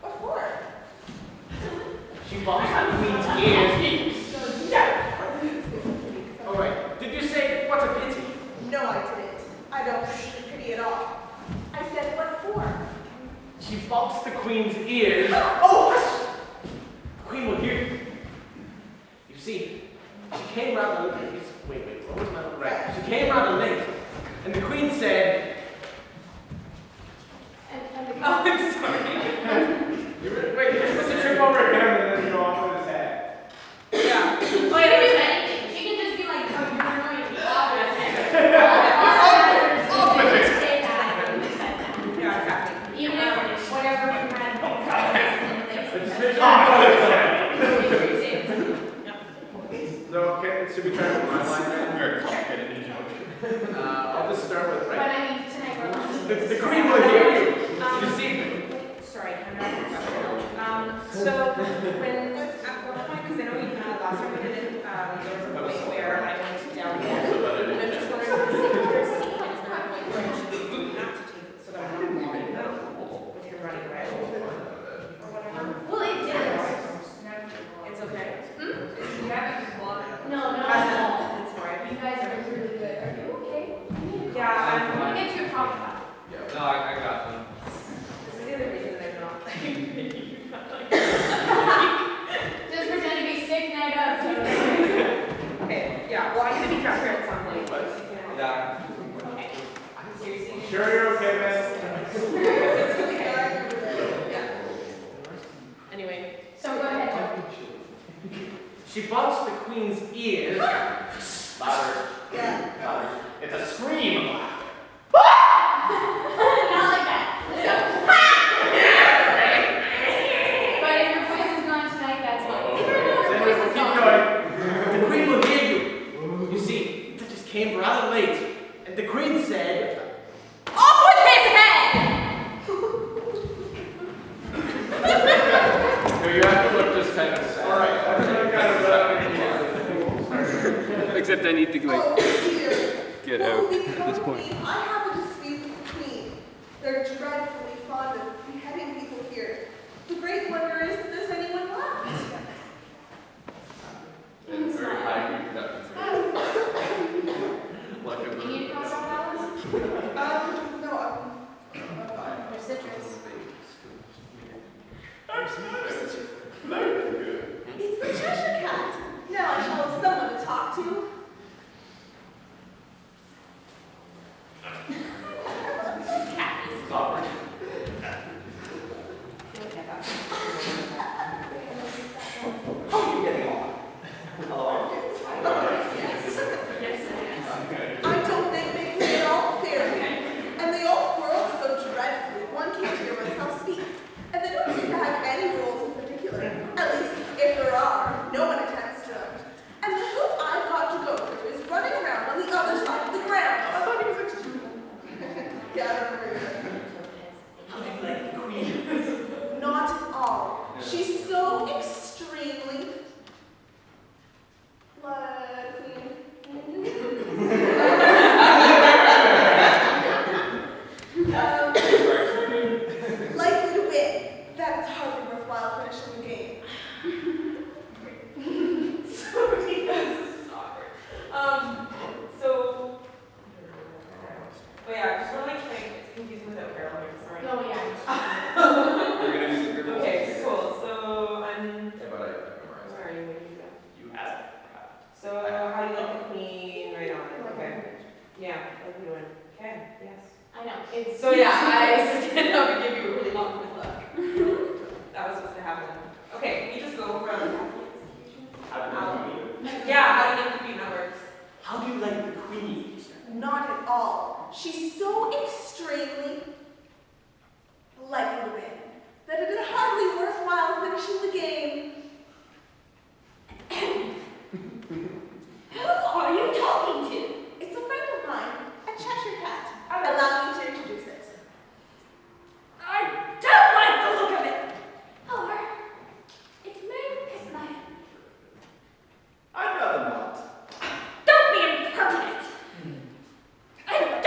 What for? She boxed the queen's ears. Oh, right. Did you say, what's a pity? No, I didn't. I don't think it's a pity at all. I said, what for? She boxed the queen's ears. Oh, hush! The queen will hear you. You see, she came rather late. Wait, what was my right? She came rather late, and the queen said, oh, I'm sorry. Wait, you're supposed to trip over him and then go off with his head. Yeah. Wait, she can just be like, oh, you're annoying me. Off with his head. Yeah, exactly. Even if whatever we had. So, okay, should we try with my line then? I'll just start with, But right? I mean, tonight we're on. The queen will hear you. You see? Sorry, I'm not so when at one point, because I know we last time we did it, there was a point where I went down there, and I'm just wondering if the same person is there a point where I should do not to take it so that I'm not walking with him running around or whatever. Well, it did. It's okay. You haven't just walked. No. It's fine. You guys are really good. Are you okay? Yeah, I'm gonna get you a problem. No, I got them. this is the other reason they're not. Just pretend to be sick night up. Okay, yeah, well, I'm gonna be drunk here at some point. Yeah. Okay. Seriously? Sure you're okay, man? It's okay. Yeah. Anyway. So go ahead. She boxed the queen's ears. Louder. Yeah. Louder. It's a scream. Not like that. But if your voice is gone tonight, that's fine. If your voice is Keep gone. going. The queen will hear you. You see, it just came rather late. And the queen said, Off with his head! So you have to look just kind of sad. all right, everyone got a Except I need to Oh, dear. get What out will become at this of point. me? I have a dispute with the queen. They're dreadfully fond of beheading people here. The great wonder is that there's anyone left. It's very high reproduction. Like You need to call someone else? No, Or citrus. it's the Cheshire Cat. Now I shall have someone to talk to. how are you getting on? Hello? I don't think they play it all fair. And they all quarrel so dreadfully. One can't hear myself speak. And they don't seem to have any rules in particular. At least, if there are, no one attends to them. And the hoop I've got to go through is running around on the other side of the ground. I thought he was Yeah, I don't remember. How do you like the queen? Not at all. She's so extremely likely to win. That it's hardly worthwhile finishing the game. So, oh yeah, just really like it's confusing without Carol here, sorry. No, yeah. You're gonna do the grip. Okay, cool. So I'm. Yeah, but I memorized. Where are you? Where did you go? You have it. So how do you like the queen right on it? Okay. Yeah, like we doing. Okay. Yes. I know. It's So yeah, I stand up and give you a really awkward look. That was supposed to happen. Okay, we just go for How do you like the queen? yeah. How do you like the queen? That works. How do you like the queen? Not at all. She's so extremely likely to win that it is hardly worthwhile finishing the game. Who are you talking to? It's a friend of mine, a Cheshire Cat. Allow me to introduce it. I don't like the look of it. However, it may kiss my hand. I'd rather not. Don't be impertinent. I don't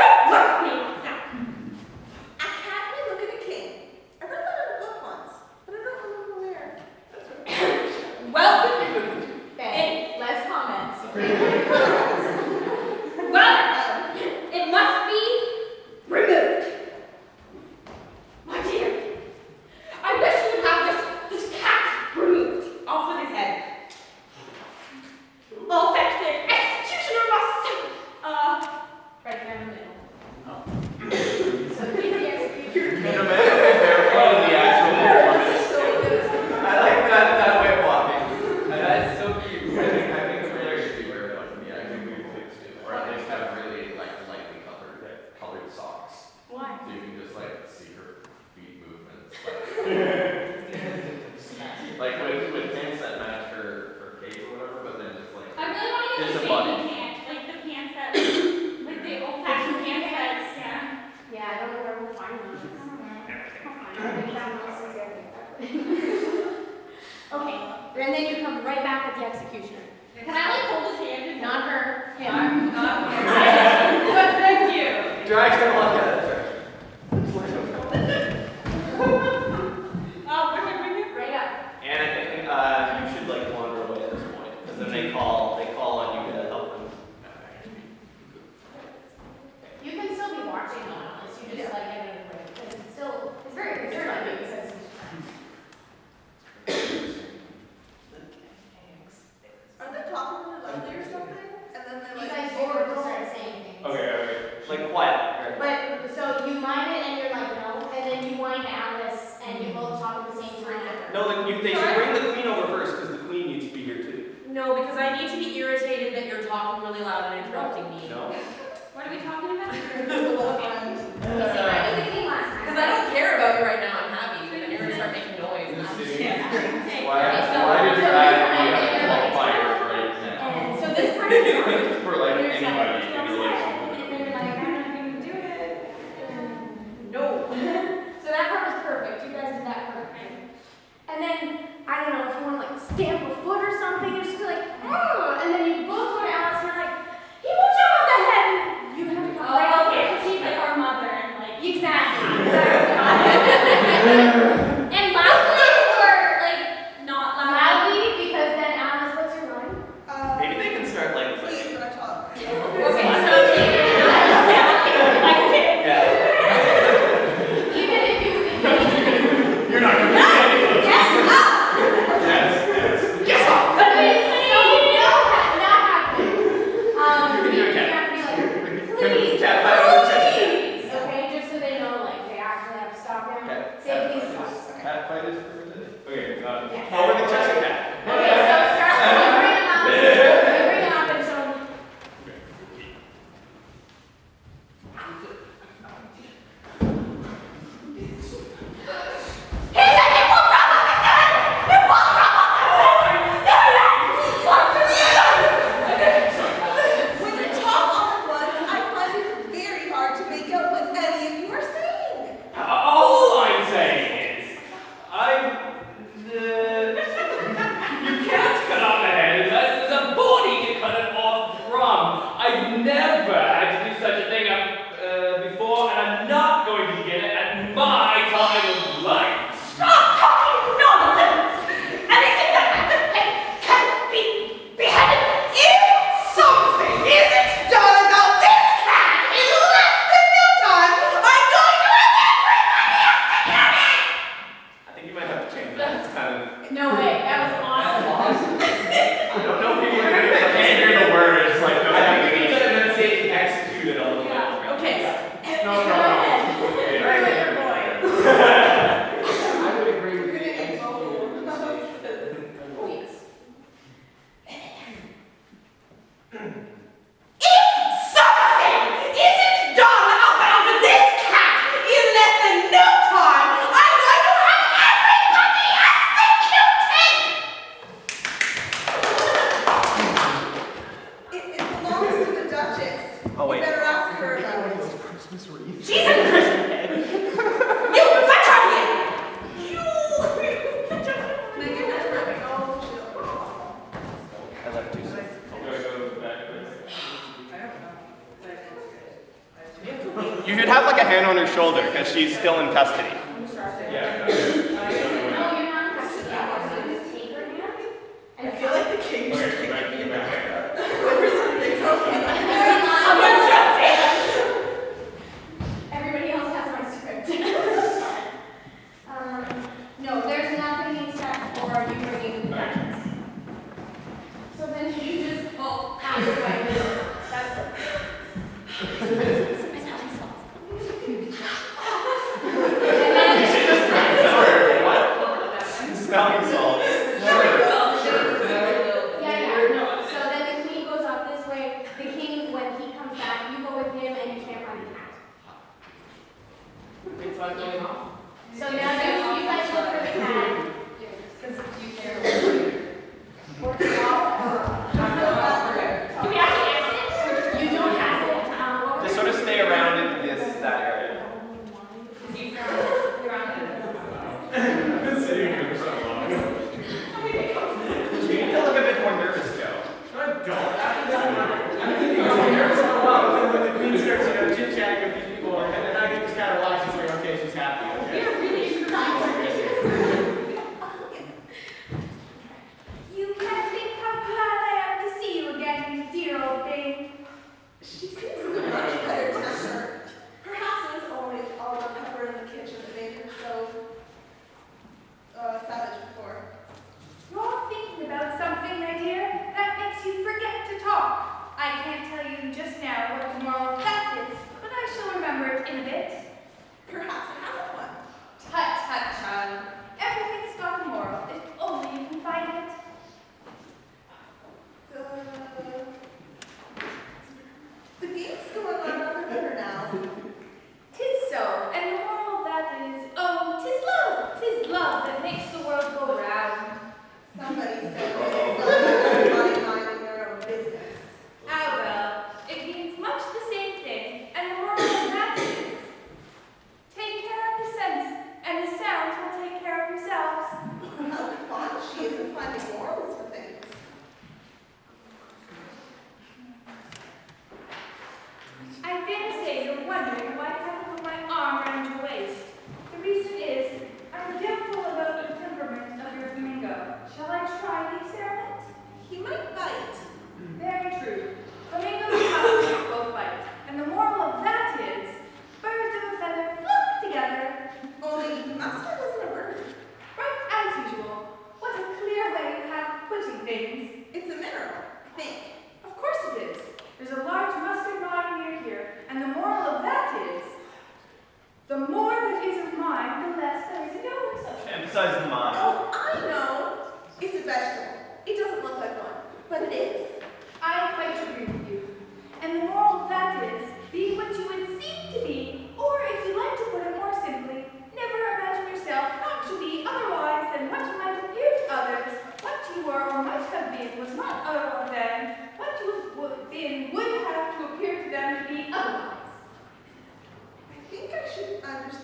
Drags them along the other Where should I bring it? Right up. And I think you should like wander away at this point, because then they call on you to help them. You can still be watching on this. You just like getting it away because it's very concerned of you because Are they talking really loudly or something? And then they you like. guys both start saying things. Okay. Like quiet. But so you whine it and you're like no, and then you whine Alice and you both talk at the same time. No, they should bring the queen over first, because the queen needs to be here too. No, because I need to be irritated that you're talking really loud and interrupting me. No? What are we talking about? Because Because I don't care about you right now. I'm happy. But then you're gonna start making noise. And I'm just Why did you add the qualifier right now? And so this part is fine. For like You're just anybody like, in a relationship. and then you're like, I'm not gonna do it. no. So that part was perfect. You guys did that perfect. And then, I don't know if you want to like stamp a foot or something, you just be like, oh, and then you both go to Alice and you're like, he will jump on the head, and you have to come right over. Okay, she's like our mother, and like Exactly. and loudly or like not loudly. Loudly, because then Alice, what's your line? Maybe they can start like. Please, when I talk. Okay, so like Yeah. Even if you You're not gonna do anything. Yes. But it's so you know not happening. You You can. have to be like, please, Cat fight over the chest. please. Okay, just so they know, like, they actually have to stop him. Okay. Say please twice. Cat fight is permitted? Okay, Yeah. Over the chest cat. Okay, so start, you bring him up, you bring him up and show him. When you talk all at once, I find it very hard to make out what any of you are saying. All I'm saying is, you can't cut off the head unless there's a body to cut it off from. I've never had to do such a thing before, and I'm not going to get it at my time of life. stop talking nonsense. Anything that has a head can be beheaded. If something isn't done about this cat in less than no time, I'm going to have everybody executed! I think you might have to change that. It's kind of. No way, that was awesome. I don't know if people are going to can't hear the words. Like, I think we need to enunciate and execute it a little bit. Okay. No. Go ahead. Right. I would agree with you. Oh yes. If something isn't done about this cat in less than no time, I'm going to have everybody executed! It belongs to the Duchess. Oh, wait. You better ask her about it. She's a Christian. You vegetarian! You vegetarian! Can I get that for a I left too soon. You should have like a hand on her shoulder because she's still in custody. Yeah. No, you're not actually, take her hand. I feel like the king should take me back. Everybody else has my script. No, there's nothing in step for you bringing guns. So then you just out the way. That's it. Smelling salts. Yeah, no. So then the queen goes off this way. The king, when he comes back, you go with him and you can't find the cat. Wait, so I'm going off? So now you guys look for the cat. Because you care. Or to off. Do we have to answer it? You don't have it. Just sort of stay around in that area. You need to look a bit more nervous, Joe. I'm thinking I'm nervous for a while, but then when the queen starts, chit-chatting with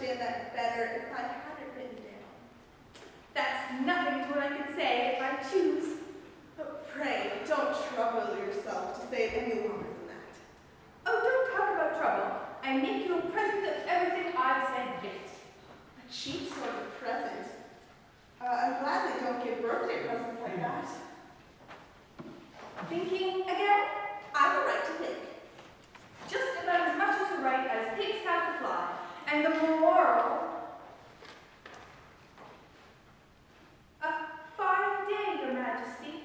understand that better if I had it written down. That's nothing to what I could say if I choose. But pray, don't trouble yourself to say it any longer than that. Oh, don't talk about trouble. I make you a present of everything I said yet. A cheap sort of present. I'm glad they don't give birthday presents like that. Thinking again? I've a right to think. Just about as much as a right as pigs have to fly. And the moral... A fine day, Your Majesty.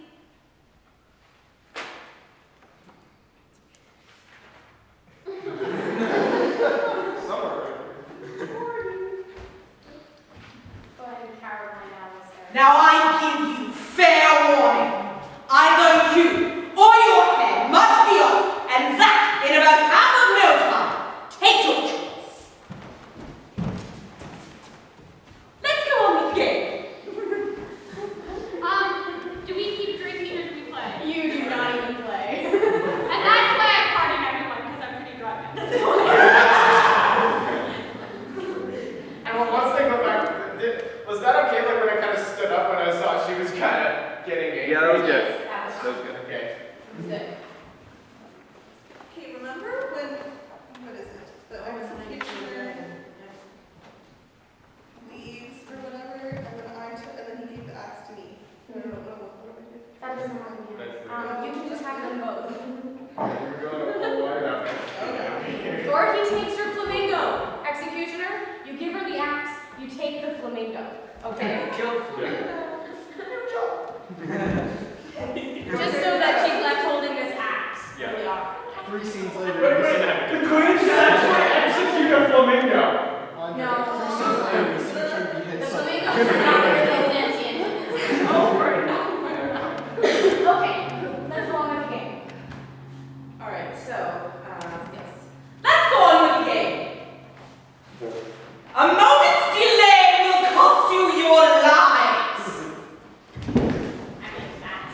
Now I give you fair warning. Either you or your head must be off, and that in about half of no time. Take your choice. Let's go on with the game. Do we keep drinking or do we play? You do not even play. And that's why I pardon everyone, because I'm pretty drunk. And once they go back, was that okay? Like when I kind of stood up when I saw she was kind of getting angry? Yeah, that was good. That was That was good. Okay. good. Okay, remember when, what is it? The executioner leaves or whatever, and then he gave the axe to me. What do I do? That doesn't happen That's yet. the- You can just have them both. We're going all the way. Okay. Or he takes your flamingo. Executioner, you give her the axe, you take the flamingo. Okay? Kill Just so that she's left holding this axe. Yeah. Really awkward. 3 scenes later, Wait, we wait, see the queen should actually execute a flamingo. Andre. No. 3 scenes later, we see Trinity The hit someone. flamingo is not really sentient. Over. Okay, let's go on with the game. All right, so, yes. Let's go on with the game. A moment's delay will cost you your lives. I like that.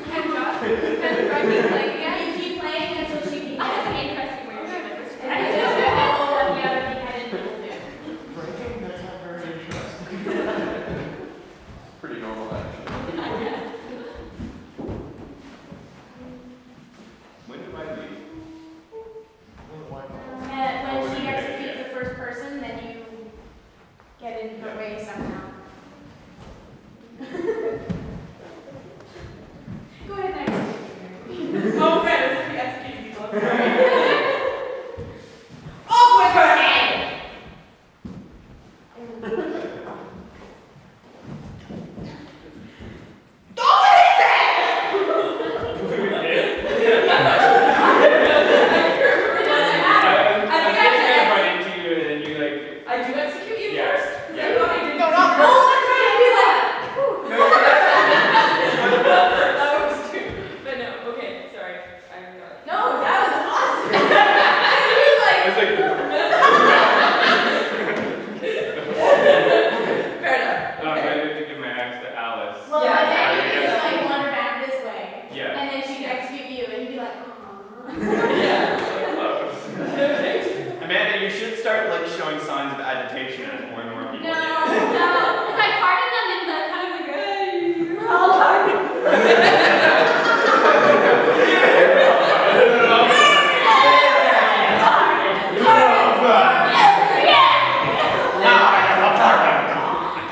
Can Rugby play again? You keep playing until she beats That's you. an interesting way to do it. And it's just all what the other beheaded people do. Breaking? That's not very interesting. Pretty normal, actually. When did I leave? And when she executes the first person, then you get in her way somehow. Go ahead next. Oh, okay, let's be executing people. I'm sorry. Off with her head. Off with his head. I do execute you Yeah. first? Yeah. No, not all the time. Be like, that was too. But no, okay, sorry. I got. No, that was awesome. He was like, Fair enough. Okay. I didn't give my axe to Alice. well, Yeah, and then I you guess- just like wander back this way. Yeah. And then she'd execute you, and you'd be like, aww. Yeah. So close. Perfect. Amanda, you should start like showing signs of agitation as more and more No, people do. no. Because I pardon them in the kind of like, hey.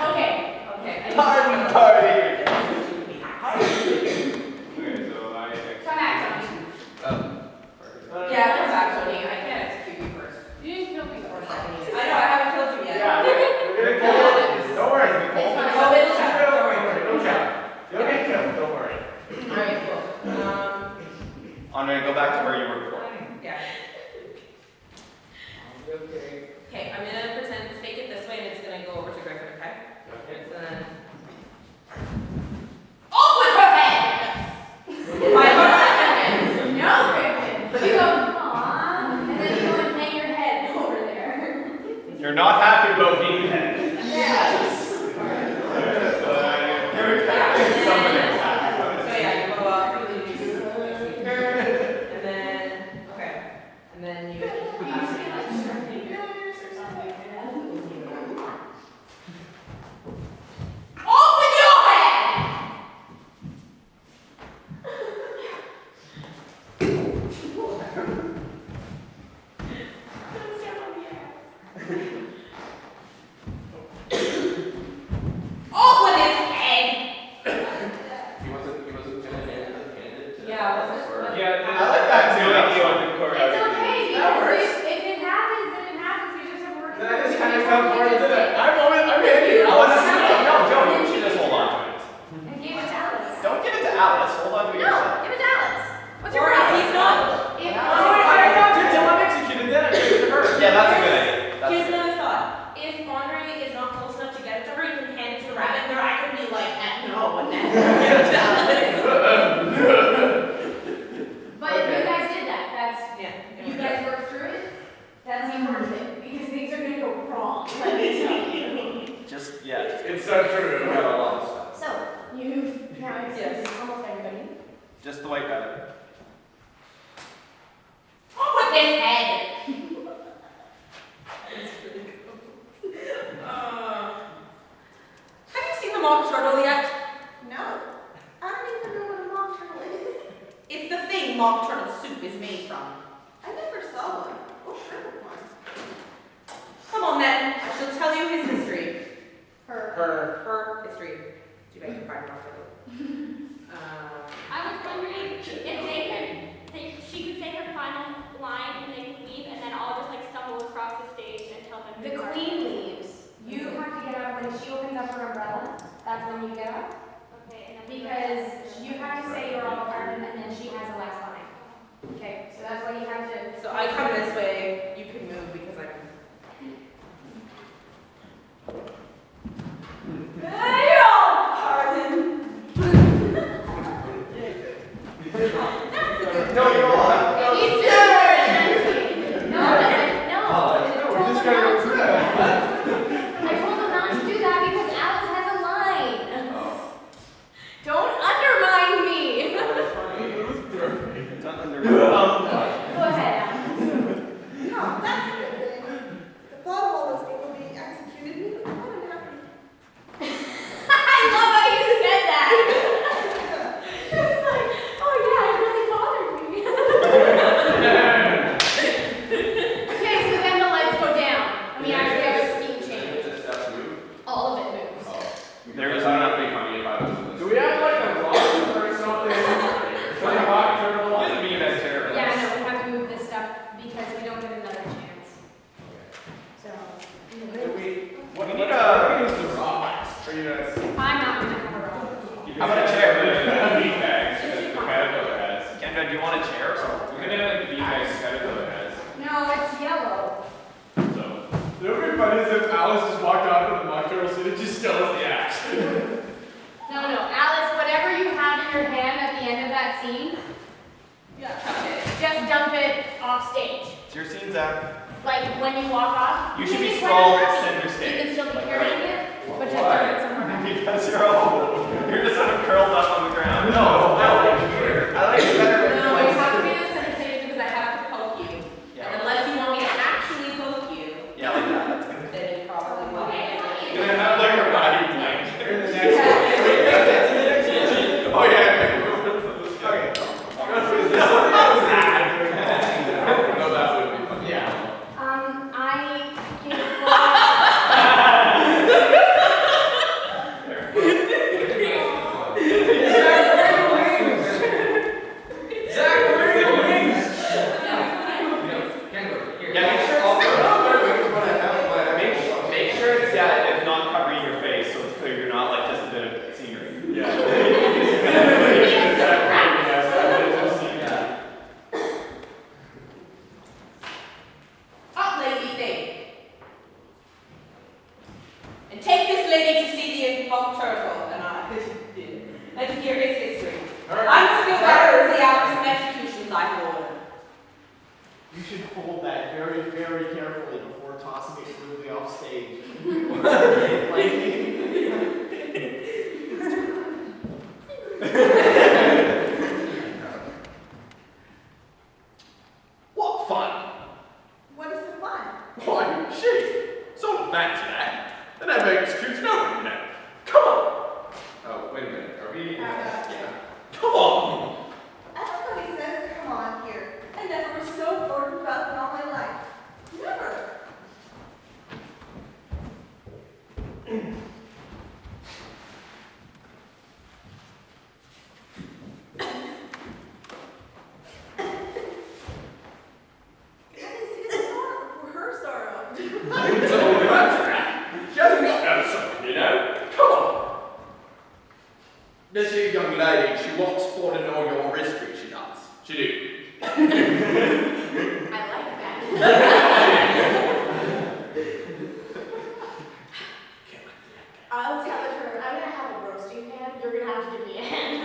Okay. Okay. Pardon party! Okay, so I Come back, Tony. Yeah, come back, Tony. I can't execute you first. You didn't kill me the first time. I know, I haven't killed you yet. Yeah, we're gonna kill it. Don't worry, Nicole. It's fine. Oh, it'll count. Don't Don't worry, worry. it'll count. You'll get killed, don't worry. Alright, cool. Andre, go back to where you were before. Yeah. Okay, I'm gonna pretend to take it this way and it's gonna go over to Griffin, okay? Okay. So then. Off with her head! My head! No, Griffin. You go, aww. And then you go and hang your head over there. You're not happy about being head. Yes. Here we go. Somebody was happy about So it. yeah, you go up, and then, okay. And then you Off with his head! He wasn't gonna hand it to Yeah, was it? or- Yeah, I like that too. Like you That's on the It's choreography. okay, That works. because if it happens, then it happens. We just have to work Then I just through it. kind of come forward and say, I'm I'm handy. Alice, no, Joe, you should just hold on to it. And give it to Alice. Don't give it to Alice. Hold on to it No, yourself. give it to Alice. What's your Or if problem? he's not, If I got it until I'm executed, then I give it to her. Yeah, that's a good idea. That's Here's good. another thought. If Andre is not close enough to get it to her, you can hand it to the rabbit. There, I could be like, no, and then give it to Alice. But if you guys did that, that's Yeah. you guys worked through it. That's the important thing because things are gonna go wrong. Let me tell you. Just, yeah. It's so true. We got a lot of stuff. So you've now Yes. almost everybody. Just the white guy. off with his head! Have you seen the mock turtle yet? No. I don't even know what a mock turtle is. It's the thing mock turtle soup is made from. I never saw one. Oh, sure one. Come on then, I shall tell you his history. Her. Her history. Do you beg your pardon, mock turtle? I was wondering if she could say her final line and they could leave, and then I'll just like stumble across the stage and tell them. The queen leaves. You have to get up when she opens up her umbrella. That's when you get up Okay, and then because you have to say you're all part of it, and then she has a last line. Okay, so that's why you have to. So I come this way, you can move because I'm. Hey, oh, pardon. No, you don't want It needs to be more enunciated. No, No, we're just gonna go through I told them not to do that because Alice has a line. Don't undermine me. It's not under. Go ahead, Alice. No, that's a good thing. The thought of all those people being executed made me quite unhappy. I love how you said that. It's like, oh yeah, it really bothered me. Okay, so then the lights go down. I mean, actually, have a scene change. All of it moves. There was nothing funny about it. Do we have like a rock or something? Like a rock turtle? Just being that terrible. Yeah, no, we have to move this stuff because we don't get another chance. So, What need a? Use the rocks. Or you know, it's. I'm not gonna have a roll. How about a chair? Beanbags. The caterpillar has. Kendra, do you want a chair? We're gonna like the beanbags the caterpillar has. No, it's yellow. So. It would be funny if Alice just walked off with the mock turtle suit and just still the axe. No, Alice, whatever you have in your hand at the end of that scene, Yeah. just dump it off stage. It's your scene, Zach. Like when you walk off. You should can be just scrolled run it. center You stage. can still be Like, carrying right. it, but just dump it somewhere back. Because you're just sort of curled up on the ground. No, I like here. I like it better when No, you're you have to like. be the center stage because I have to poke you. Yeah. And unless you want me to actually poke you, Yeah, like that. That's good. then you probably will. You're gonna have like a body blank. In the next Oh yeah. Okay. No, that would be fun. Yeah. I can Yeah, make sure it's not covering your face, so it's clear you're not like just a bit of scenery. Up, lazy thing. And take this lady to see the mock turtle and to hear his history. I'm still better as the hours of executions I have ordered. You should fold that very, very carefully before tossing it smoothly off stage. What fun! What is the fun? Why, shit! So fancy that. Then I make excuses over now. Come on! Oh, wait a minute. Are we? Yeah. Come on! Everybody says come on here and never I like that. I'll tell her, I'm gonna have a roasting pan. You're gonna have to give me a hand.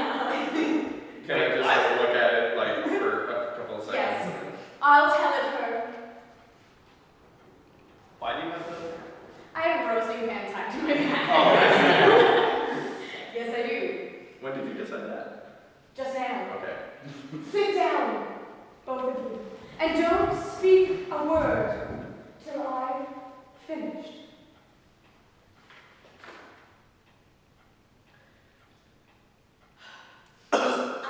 Can I just like, look at it like for a couple of seconds? Yes. I'll tell it her. Why do you have that? I have a roasting pan tucked in my bag. Oh, Yes, I do. when did you decide that? Just now. Okay. Sit down, both of you, and don't speak a word till I've finished. I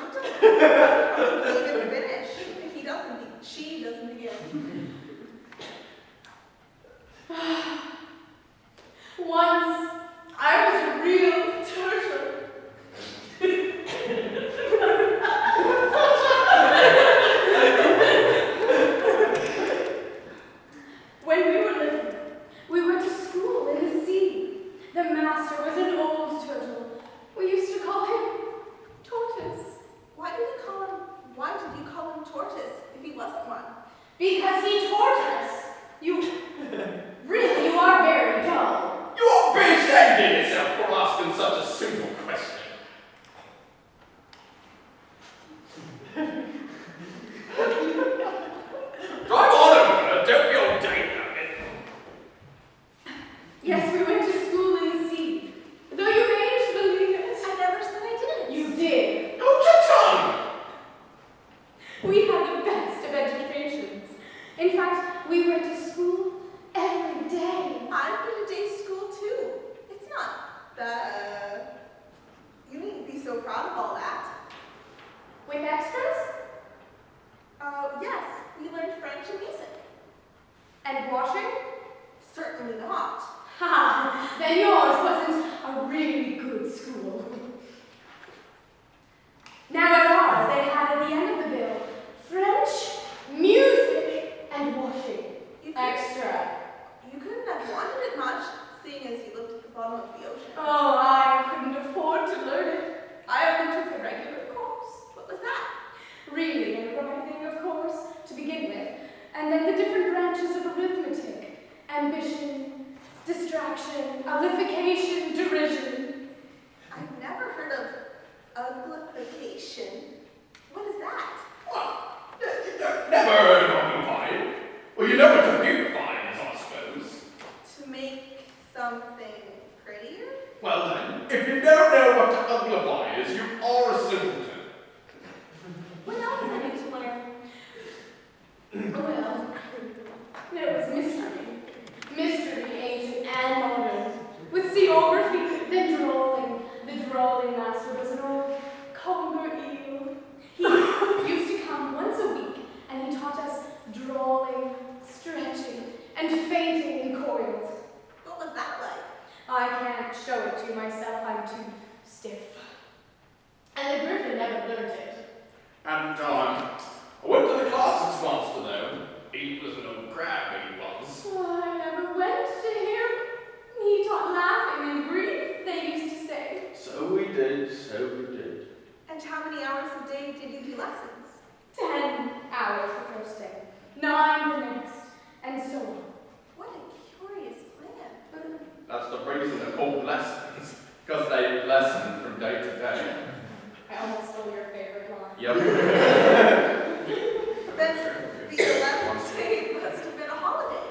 don't even finish if he doesn't, she doesn't begin. Once, I was a real turtle. When we were little, we went to school in the sea. The master was an old turtle. We used to call him Tortoise. Why did you call him Tortoise if he wasn't one? Because he taught us. You are very dull. You ought to be ashamed of yourself for asking such a simple question. Drive on over, don't be all day about it. Yes, we went to school in the sea. Though you mayn't believe it. I never said I didn't. You did. Hold your tongue! We had the best of educations. In fact, we went to school every day. I've been to day school too. It's not you needn't be so proud of all that. With extras? Yes, we learned French and music. And washing? Certainly not. Ha! Then yours wasn't a really good school. Now at ours, they had at the end of the bill, French, music, and washing. Extra. You couldn't have wanted it much, seeing as you looked at the bottom of the ocean. Oh, I couldn't afford to learn it. I only took the regular course. What was that? Reading and writing, of course, to begin with, and then the different branches of arithmetic, ambition, distraction, uglification, derision. I've never heard of uglification. What is that? What? Never heard of uglifying? Well, you know what beautifying is, I suppose. To make something prettier? Well then, if you don't know what uglify is, you are a simpleton. What else have you to learn? Well, there was mystery. Mystery, ancient and modern. With seography, then drawing. The drawing master was an old conger eel. He used to come once a week, and he taught us drawing, stretching, and fainting in coils. What was that like? I can't show it to you myself, I'm too stiff. And the griffin never learned it. And I went to the classes master though. He was an old crab, he was. Oh, I never went to him. He taught laughing and grief, they used to say. So we did. And how many hours a day did you do lessons? 10 hours the first day, 9 the next, and so on. What a curious plan. That's the reason they're called lessons. Because they lesson from day to day. I almost stole your favorite line. Yep. Then the 11th day must have been a holiday.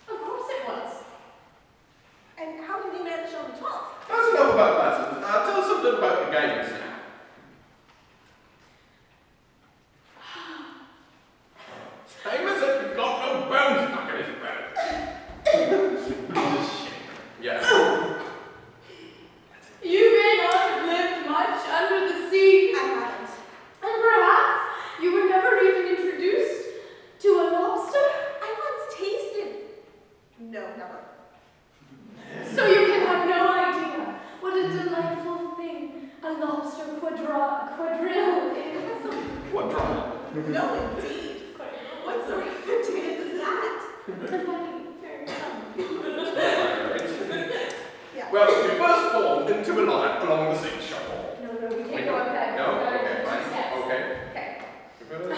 Of course it was. And how did you manage on the 12th? That's enough about lessons. Tell us something about the games now. Same as if you've got no bones stuck in his mouth. Yeah. You may not have lived much under the sea. I haven't. And perhaps you were never even introduced to a lobster. I once tasted. No, never. So you can have no idea what a delightful thing a lobster quadrille is. What drama? No, indeed. What sort of a dance is that? Yeah. Well, we first formed into a line along the seashore. No, we can't go up that. No? Okay, fine. Steps. Okay. Okay. We're gonna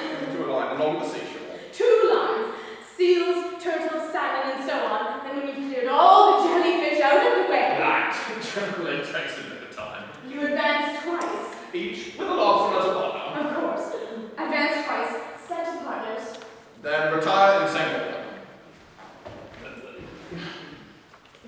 along the seashore. 2 lines. Seals, turtles, salmon, and so on. And when you've cleared all the jellyfish out of the way, That generally takes a bit of time. you advance twice. Each with a lobster as a partner. Of course. Advance twice. Set to partners. Then retire in the same order.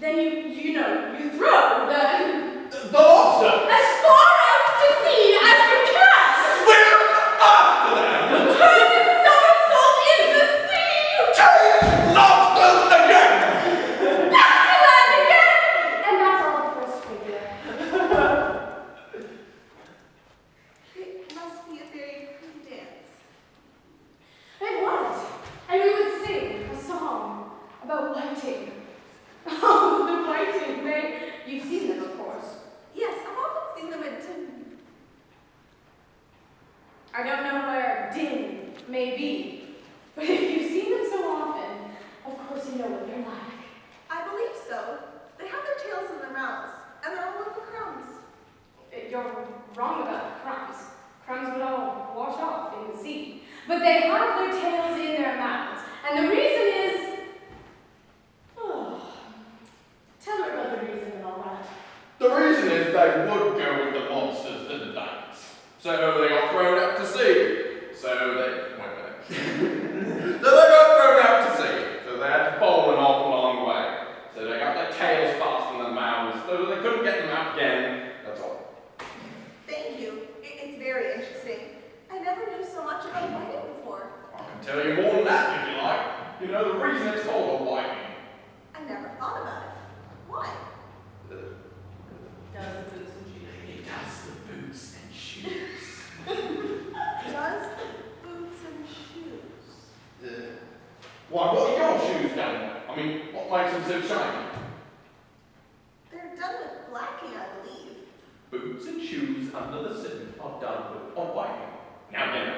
Then you throw The lobster! as far out to sea as you can! We're after them! Turn the somersault into the sea! Take lobsters again! Back to land again! And that's all the first figure. It must be a very pretty dance. It was. And we would sing a song about whiting. Oh, the whiting. You've seen them, of course. Yes, I've often seen them in I don't know where din may be, but if you've seen them so often, of course you know what they're like. I believe so. They have their tails in their mouths, and they're all over crumbs. You're wrong about the crumbs. Crumbs would all wash off in the sea. But they have their tails in their mouths. And the reason is... Oh, tell her about the reason and all that. The reason is they would go with the monsters to the dance. So they got thrown out to sea. So they got thrown out to sea. So they had to bowl an awful long way. So they got their tails fast in their mouths. So they couldn't get them out again. That's all. Thank you. It's very interesting. I never knew so much about whiting before. I can tell you more than that if you like. You know the reason it's called a whiting. I never thought about it. Why? Does the boots and shoes. It does the boots and shoes. Does boots and shoes? Why, what are your shoes done? I mean, what makes them so shiny? They're done with blacking, I believe. Boots and shoes under the suit are done with a whiting. Now then.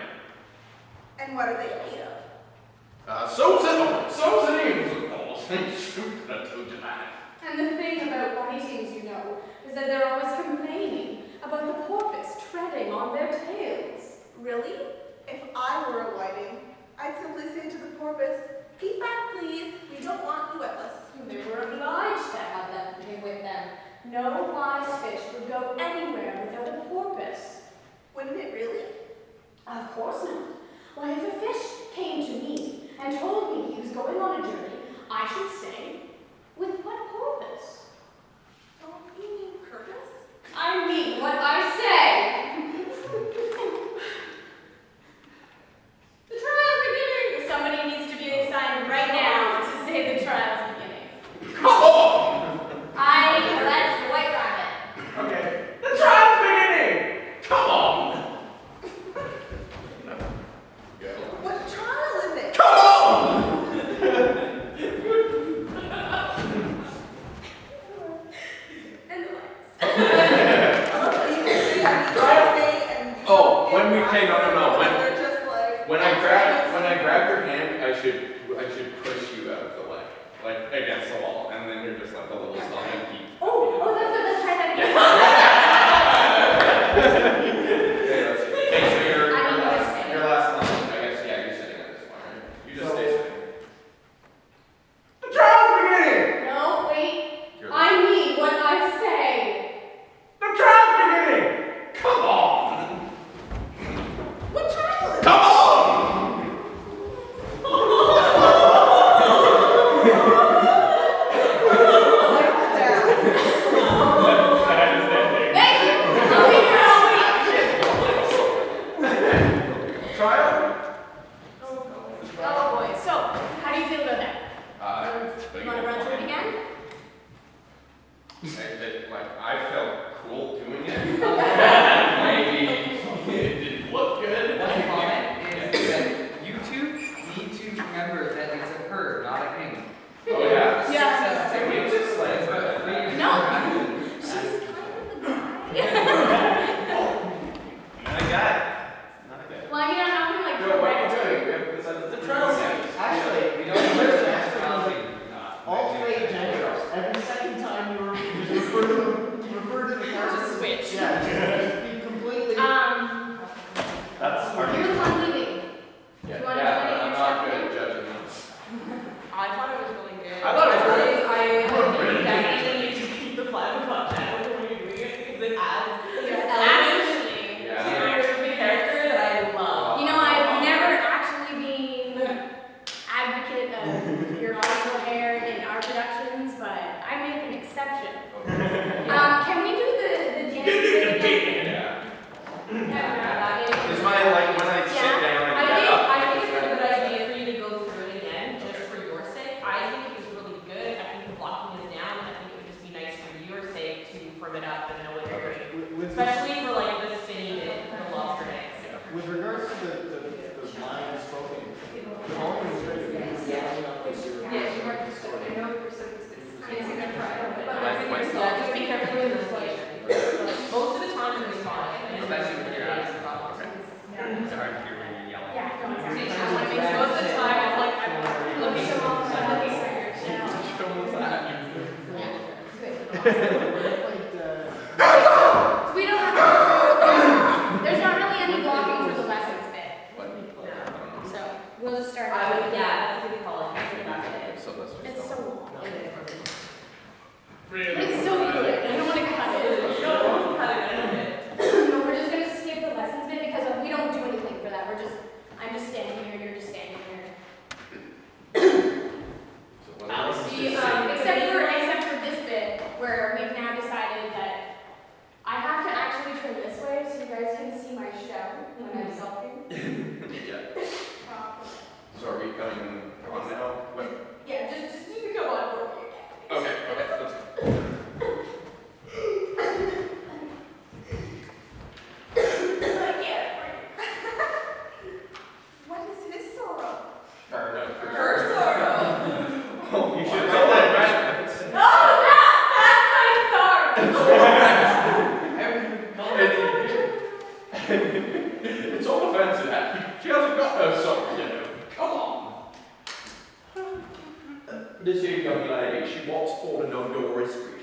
And what are they made of? Soaps and eels, of course. Shoot, I told you that. And the thing about whitings, you know, is that they're always complaining about the porpoise treading on their tails. Really? If I were a whiting, I'd simply say to the porpoise, "Keep back, please. We don't want you with us." They were obliged to have them with them. No wise fish would go anywhere without a porpoise. Wouldn't it really? Of course not. Why, if a fish came to me and told me he was going on a journey, I should say, with what purpose? Oh, you mean purpose? I mean what I say. The trial's beginning. Somebody needs to be assigned right now to say the trial's beginning. Come on! I collect the white rabbit. Okay. The trial's beginning! Come on! What trial is it? Come on! And what? I love how you can see and Oh, when we came up, no, they're just like when I grab your hand, I should push you out of the way, like against the wall, and then you're just like a little slimy peak. Oh, let's try that again. Okay, so your I mean, last line, I guess, yeah, you're sitting at this one, right? You just stay sitting. The trial's beginning! No, wait. You're I mean what I say. The trial's beginning! Come on! what trial is it? Come on! Lights down. So we don't have to, there's not really any blocking for the lessons bit. So we'll just start. Yeah, that's what we call it. It's so long. Really? It's so good. I don't want to cut it. No, we're just gonna skip the lessons bit because we don't do anything for that. I'm just standing here, you're just standing here. Except for this bit where we've now decided that I have to actually turn this way so you guys can see my show when I'm selfie. Yeah. So are we coming on now? What? Yeah, just you can go on for me. Okay, let's go. What is his sorrow? Her sorrow. Oh, you should tell that reference. Oh, that's my It's all offensive. She hasn't got her song, you know. Come on. This here young lady, she walks forward and no door is free.